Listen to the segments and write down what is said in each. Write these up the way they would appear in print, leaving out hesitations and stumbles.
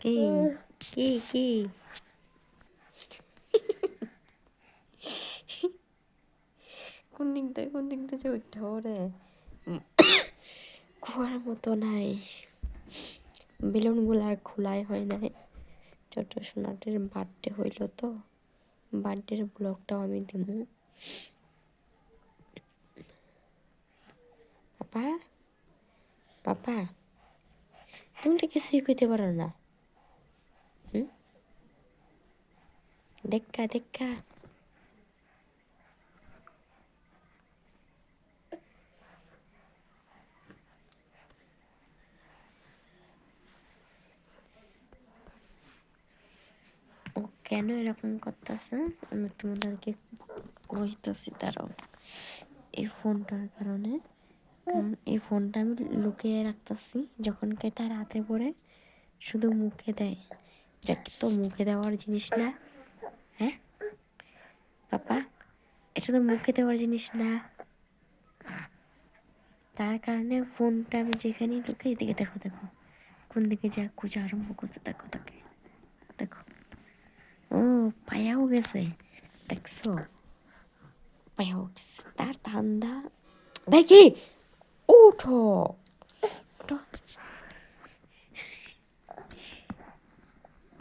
কি কি কি কোন দিক দিয়ে যে উঠে ওরে খোয়ার মতো নাই, বেলুনগুলো আর খোলাই হয় নাই। ছোট সোনাটির বার্থডে হইল তো, বার্থডের ব্লগটাও আমি দেব। পাপা পাপা তুমি তো কিছুই কইতে পারো না। দেখা দেখা ও কেন এরকম করতেছে আমি তোমাদেরকে কইতাছি, দাঁড়াও। এই ফোনটার কারণে, কারণ এই ফোনটা আমি লুকিয়ে রাখতেছি, যখন কে তার হাতে পড়ে শুধু মুখে দেয়। এটা তো মুখে দেওয়ার জিনিস না, হ্যাঁ পাপা, এটা তো মুখে দেওয়ার জিনিস না। তার কারণে ফোনটা আমি যেখানেই ঢুকে এদিকে দেখো দেখো কোন দিকে যা খোঁজা আরম্ভ করছে, দেখো তাকে দেখো। ও পায়াও গেছে, দেখছো পায়াও গেছে তার ধান্দা। দেখি উঠো উঠো,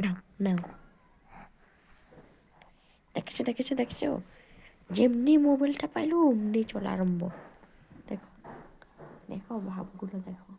নাও নাও, দেখছো দেখেছো দেখছো, যেমনি মোবাইলটা পাইলো অমনি চলে আরম্ভ। দেখো দেখো ভাবগুলো দেখো।